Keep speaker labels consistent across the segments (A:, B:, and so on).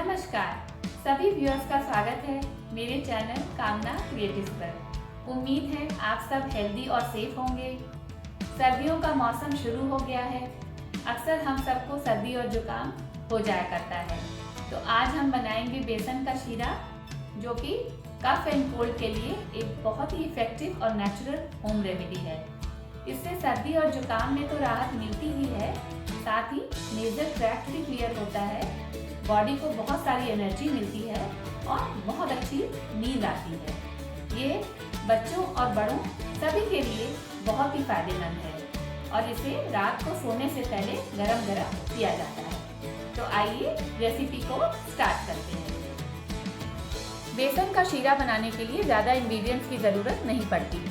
A: नमस्कार, सभी व्यूअर्स का स्वागत है मेरे चैनल कामना क्रिएटिव्स पर। उम्मीद है आप सब हेल्दी और सेफ होंगे। सर्दियों का मौसम शुरू हो गया है। अक्सर हम सबको सर्दी और जुकाम हो जाया करता है, तो आज हम बनाएंगे बेसन का शीरा, जो कि कफ एंड कोल्ड के लिए एक बहुत ही इफेक्टिव और नेचुरल होम रेमेडी है। इससे सर्दी और जुकाम में तो राहत मिलती ही है, साथ ही नेजल ट्रैक्ट भी क्लियर होता है, बॉडी को बहुत सारी एनर्जी मिलती है और बहुत अच्छी नींद आती है। ये बच्चों और बड़ों सभी के लिए बहुत ही फायदेमंद है और इसे रात को सोने से पहले गरम गरम किया जाता है। तो आइए रेसिपी को स्टार्ट करते हैं। बेसन का शीरा बनाने के लिए ज़्यादा इंग्रेडिएंट्स की ज़रूरत नहीं पड़ती।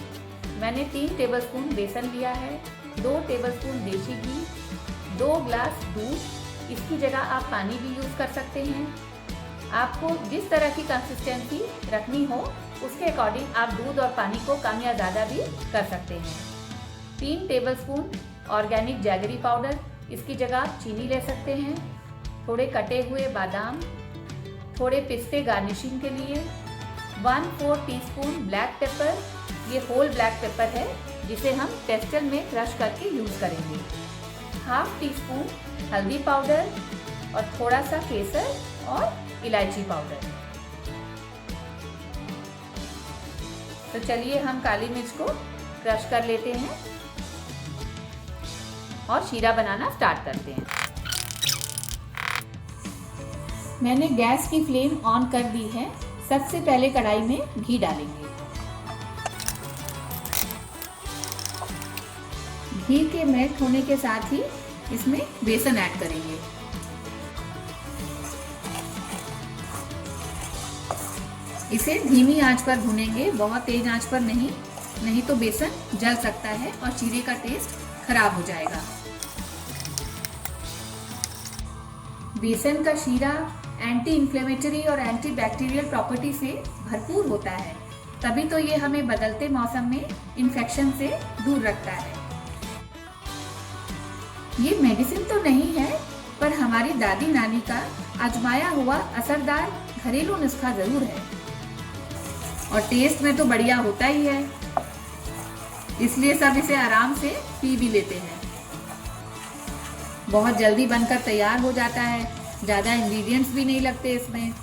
A: मैंने 3 टेबलस्पून बेसन लिया है, 2 टेबलस्पून देसी घी, 2 ग्लास दूध। इसकी जगह आप पानी भी यूज़ कर सकते हैं। आपको जिस तरह की कंसिस्टेंसी रखनी हो उसके अकॉर्डिंग आप दूध और पानी को कम या ज़्यादा भी कर सकते हैं। 3 टेबलस्पून ऑर्गेनिक जैगरी पाउडर, इसकी जगह आप चीनी ले सकते हैं। थोड़े कटे हुए बादाम, थोड़े पिस्ते गार्निशिंग के लिए। 1/4 टीस्पून ब्लैक पेपर, ये होल ब्लैक पेपर है जिसे हम टेस्टर में क्रश करके यूज़ करेंगे। 1/2 टीस्पून हल्दी पाउडर और थोड़ा सा केसर और इलायची पाउडर। तो चलिए हम काली मिर्च को क्रश कर लेते हैं और शीरा बनाना स्टार्ट करते हैं। मैंने गैस की फ्लेम ऑन कर दी है। सबसे पहले कढ़ाई में घी डालेंगे। घी के मेल्ट होने के साथ ही इसमें बेसन ऐड करेंगे। इसे धीमी आंच पर भूनेंगे, बहुत तेज आंच पर नहीं तो बेसन जल सकता है और शीरे का टेस्ट खराब हो जाएगा। बेसन का शीरा एंटी इन्फ्लेमेटरी और एंटी बैक्टीरियल प्रॉपर्टी से भरपूर होता है, तभी तो ये हमें बदलते मौसम में इन्फेक्शन से दूर रखता है। ये मेडिसिन तो नहीं है, पर हमारी दादी नानी का आजमाया हुआ असरदार घरेलू नुस्खा जरूर है और टेस्ट में तो बढ़िया होता ही है, इसलिए सब इसे आराम से पी भी लेते हैं। बहुत जल्दी बनकर तैयार हो जाता है, ज़्यादा इंग्रेडिएंट्स भी नहीं लगते इसमें।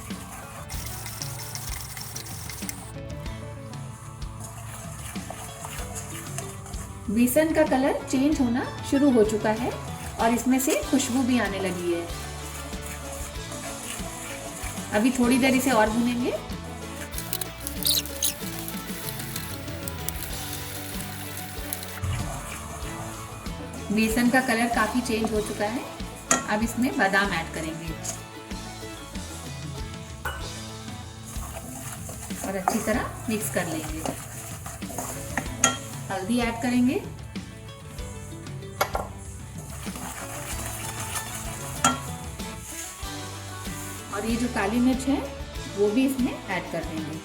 A: बेसन का कलर चेंज होना शुरू हो चुका है और इसमें से खुशबू भी आने लगी है। अभी थोड़ी देर इसे और भूनेंगे। बेसन का कलर काफी चेंज हो चुका है। अब इसमें बादाम ऐड करेंगे और अच्छी तरह मिक्स कर लेंगे। हल्दी ऐड करेंगे और ये जो काली मिर्च है वो भी इसमें ऐड कर देंगे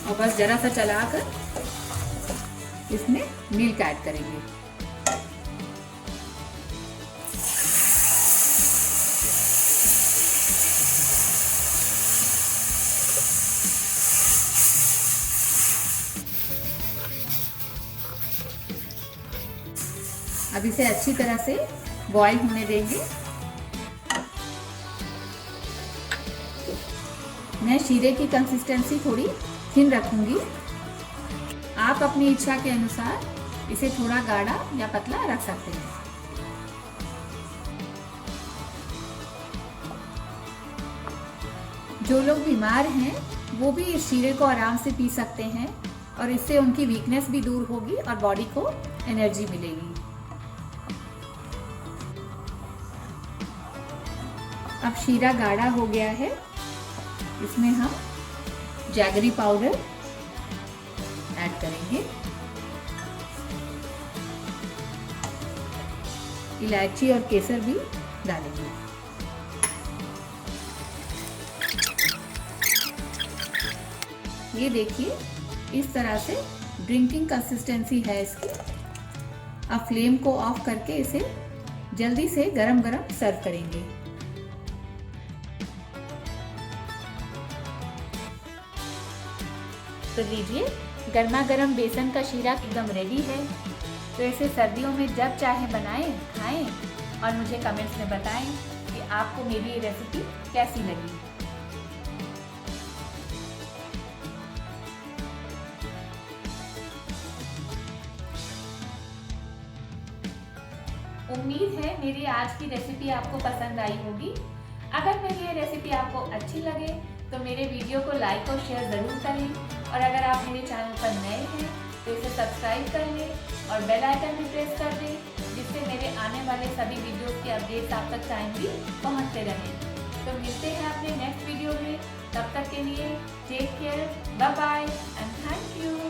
A: और बस जरा सा चलाकर इसमें मिल्क ऐड करेंगे। अब इसे अच्छी तरह से बॉईल होने देंगे। मैं शीरे की कंसिस्टेंसी थोड़ी थिन रखूंगी। आप अपनी इच्छा के अनुसार इसे थोड़ा गाढ़ा या पतला रख सकते हैं। जो लोग बीमार हैं वो भी इस शीरे को आराम से पी सकते हैं और इससे उनकी वीकनेस भी दूर होगी और बॉडी को एनर्जी मिलेगी। अब शीरा गाढ़ा हो गया है, इसमें हम जैगरी पाउडर ऐड करेंगे, इलायची और केसर भी डालेंगे। ये देखिए इस तरह से ड्रिंकिंग कंसिस्टेंसी है इसकी। अब फ्लेम को ऑफ करके इसे जल्दी से गरम गरम सर्व करेंगे। तो लीजिए, गर्मा गर्म बेसन का शीरा एकदम रेडी है। तो इसे सर्दियों में जब चाहे बनाएं, खाएं और मुझे कमेंट्स में बताएं कि आपको मेरी ये रेसिपी कैसी लगी। उम्मीद है मेरी आज की रेसिपी आपको पसंद आई होगी। अगर मेरी ये रेसिपी आपको अच्छी लगे तो मेरे वीडियो को लाइक और शेयर ज़रूर करें, और अगर आप मेरे चैनल पर नए हैं तो इसे सब्सक्राइब कर लें और बेल आइकन भी प्रेस कर दें, जिससे मेरे आने वाले सभी वीडियोस के अपडेट्स आप तक टाइमली पहुंचते रहें। तो मिलते हैं अपने नेक्स्ट वीडियो में, तब तक के लिए take care, bye bye and thank you.